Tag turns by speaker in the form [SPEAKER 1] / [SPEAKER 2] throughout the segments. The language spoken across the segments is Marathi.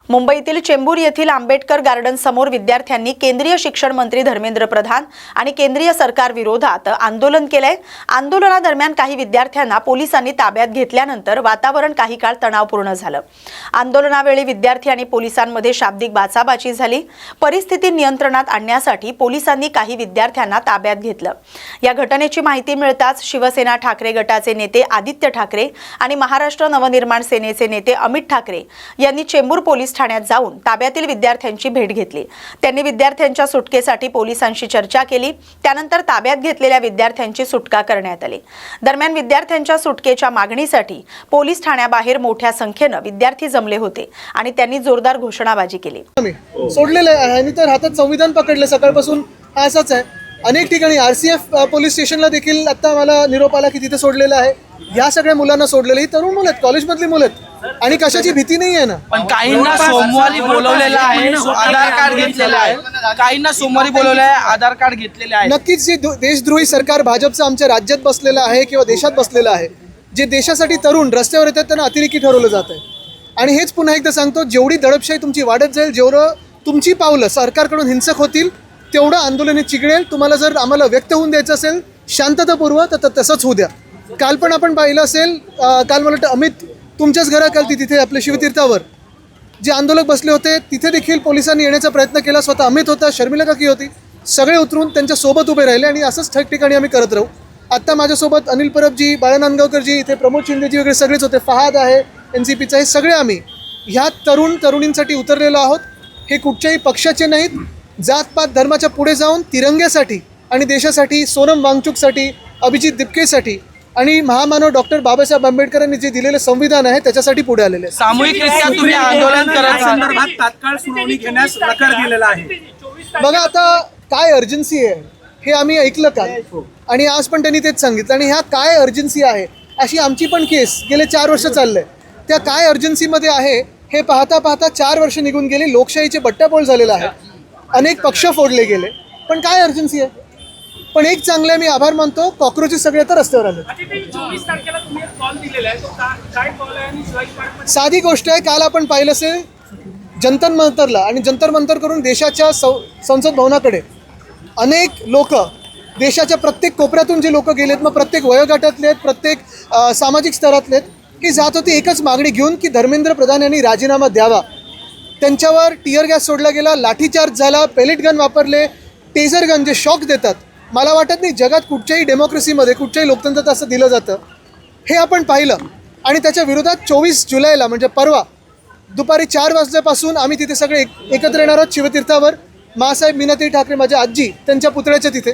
[SPEAKER 1] मुंबईतील चेंबूर येथील आंबेडकर गार्डन समोर विद्यार्थ्यांनी केंद्रीय शिक्षण मंत्री धर्मेंद्र प्रधान आणि केंद्रीय सरकार विरोधात आंदोलन केले। आंदोलनादरम्यान काही विद्यार्थ्यांना पोलिसांनी ताब्यात घेतल्यानंतर वातावरण काही काळ तणावपूर्ण झालं। आंदोलनावेळी विद्यार्थी आणि पोलिसांमध्ये शाब्दिक बाचाबाची झाली। परिस्थिती नियंत्रणात आणण्यासाठी पोलिसांनी काही विद्यार्थ्यांना ताब्यात घेतलं। या घटनेची माहिती मिळताच शिवसेना ठाकरे गटाचे नेते आदित्य ठाकरे आणि महाराष्ट्र नवनिर्माण सेनेचे नेते अमित ठाकरे यांनी चेंबूर पोलीस ठाण्यात जाऊन ताब्यातील विद्यार्थ्यांची भेट घेतली। त्यांनी विद्यार्थ्यांच्या सुटकेसाठी पोलिसांशी चर्चा केली। त्यानंतर ताब्यात घेतलेल्या विद्यार्थ्यांची सुटका करण्यात आली। दरम्यान विद्यार्थ्यांच्या सुटकेच्या मागणीसाठी पोलीस ठाण्याबाहेर मोठ्या संख्येने विद्यार्थी जमले होते आणि त्यांनी जोरदार घोषणाबाजी केली।
[SPEAKER 2] सोडलेलं आहे तर हातात संविधान पकडले सकाळपासून हा असाच आहे। अनेक ठिकाणी आरसीएफ पोलीस स्टेशनला देखील आता मला निरोप आला की तिथे सोडलेलं आहे। या सगळ्या मुलांना सोडलेलं, ही तरुण मुलं आहेत, कॉलेजमधली मुलं आहेत आणि कशाची भीती नाही आहे ना।
[SPEAKER 3] पण काहींना सोमवारी बोलवलेलं आहे, आधार कार्ड घेतलेलं आहे। काहींना सोमवारी बोलवलेलं आहे, आधार कार्ड घेतलेले आहे।
[SPEAKER 2] नक्कीच जे देशद्रोही सरकार भाजपचं आमच्या राज्यात बसलेलं आहे किंवा देशात बसलेलं आहे, जे देशासाठी तरुण रस्त्यावर येतात त्यांना अतिरेकी ठरवलं जात आहे। आणि हेच पुन्हा एकदा सांगतो, जेवढी दडपशाही तुमची वाढत जाईल, जेवढं तुमची पावलं सरकारकडून हिंसक होतील, तेवढं आंदोलन चिघळेल। तुम्हाला जर आम्हाला व्यक्त होऊन द्यायचं असेल शांततापूर्व तर तसंच होऊ द्या। काल पण आपण पाहिलं असेल, काल मला वाटतं अमित तुमच्याच घराखाली तिथे आपल्या शिवतीर्थावर जे आंदोलक बसले होते तिथे देखील पोलिसांनी येण्याचा प्रयत्न केला। स्वतः अमित होता, शर्मिला काकी होती, सगळे उतरून त्यांच्या सोबत उभे राहिले आणि असंच ठिकठिकाणी आम्ही करत राहू। आत्ता माझ्यासोबत अनिल परबजी, बाळा नांदगावकरजी, इथे प्रमोद शिंदेजी वगैरे सगळेच होते, फहाद आहे NCPचा, हे सगळे आम्ही ह्या तरुणींसाठी उतरलेलो आहोत। हे कुठच्याही पक्षाचे नाहीत, जातपात धर्माच्या पुढे जाऊन तिरंग्यासाठी आणि देशासाठी, सोनम वांगचुकसाठी, अभिजित दिपकेसाठी आणि महामानव डॉक्टर बाबासाहेब आंबेडकरांनी जे दिलेलं संविधान आहे त्याच्यासाठी पुढे आलेले आहे।
[SPEAKER 3] सामूहिकरित्या तुम्ही आंदोलन करत
[SPEAKER 4] संदर्भात तात्काळ सुनावणी घेण्यास नकार दिलेला आहे।
[SPEAKER 2] बघा आता काय अर्जन्सी आहे हे आम्ही ऐकलं काल आणि आज पण त्यांनी तेच सांगितलं। आणि ह्या काय अर्जन्सी आहे अशी आमची पण केस गेले 4 वर्ष चाललंय। त्या काय अर्जन्सीमध्ये आहे हे पाहता पाहता 4 वर्ष निघून गेली। लोकशाहीचे बट्ट्याबोळ झालेला आहे, अनेक पक्ष फोडले गेले, पण काय अर्जन्सी आहे? पण एक चांगलं मी आभार मानतो, कॉक्रोचेस सगळे आता रस्त्यावर आले।
[SPEAKER 4] 24 तारखेला तुम्ही एक कॉल दिलेला आहे, तो काय कॉल आहे आणि शिवाजी पार्क
[SPEAKER 2] साधी गोष्ट आहे, काल आपण पाहिलं असेल जंतर मंतरला आणि जंतर मंतर करून देशाच्या संसद भवनाकडे अनेक लोक, देशाच्या प्रत्येक कोपऱ्यातून जे लोक गेलेत, मग प्रत्येक वयोगटातले आहेत, प्रत्येक सामाजिक स्तरातले आहेत, की जात होती एकच मागणी घेऊन की धर्मेंद्र प्रधान यांनी राजीनामा द्यावा। त्यांच्यावर टियर गॅस सोडला गेला, लाठीचार्ज झाला, पेलेट गन वापरले, टेझर गन जे शॉक देतात। मला वाटत नाही जगात कुठच्याही डेमोक्रेसीमध्ये, कुठच्याही लोकतंत्रात असं दिलं जातं, हे आपण पाहिलं। आणि त्याच्या विरोधात 24 जुलैला म्हणजे परवा दुपारी 4 वाजल्यापासून आम्ही तिथे सगळे एकत्र येणार आहोत शिवतीर्थावर। मासाहेब मीनाताई ठाकरे माझ्या आजी त्यांच्या पुतळ्याच्या तिथे,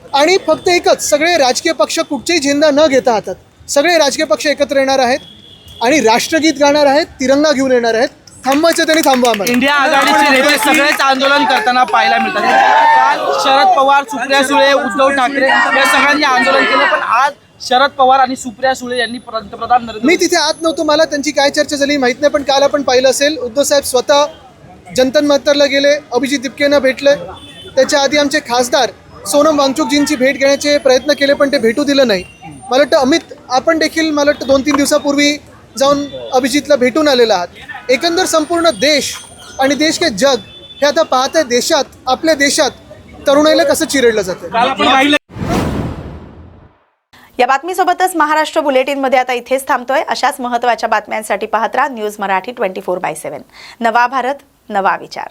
[SPEAKER 2] आणि फक्त एकच, सगळे राजकीय पक्ष कुठचेही झेंडा न घेता हातात सगळे राजकीय पक्ष एकत्र येणार आहेत आणि राष्ट्रगीत गाणार आहेत, तिरंगा घेऊन येणार आहेत। थांबायचं त्यांनी थांबवा आम्हाला।
[SPEAKER 3] इंडिया आघाडीचे नेते सगळेच आंदोलन करताना पाहायला मिळतात। काल शरद पवार, सुप्रिया सुळे, उद्धव ठाकरे या सगळ्यांनी आंदोलन केलं, पण आज शरद पवार आणि सुप्रिया सुळे यांनी पंतप्रधान नरेंद्र
[SPEAKER 2] मी तिथे आत नव्हतो, मला त्यांची काय चर्चा झाली माहित नाही, पण काल आपण पाहिलं असेल उद्धव साहेब स्वतः जंतर मंतरला गेले, अभिजित दिपकेंना भेटले। त्याच्या आधी आमचे खासदार सोनम वांगचुकजींची भेट घेण्याचे प्रयत्न केले, पण ते भेटू दिलं नाही। मला वाटतं अमित आपण देखील मला वाटतं 2-3 दिवसापूर्वी जाऊन अभिजितला भेटून आलेला आहात। एकंदर संपूर्ण देश आणि देश के जग हे आता पाहत आहे, देशात, आपल्या देशात तरुणाईला कसं चिरडलं जातं।
[SPEAKER 1] या बातमीसोबतच महाराष्ट्र बुलेटिनमध्ये आता इथेच थांबतोय। अशाच महत्त्वाच्या बातम्यांसाठी पाहत राहा न्यूज मराठी 24/7। नवा भारत, नवा विचार।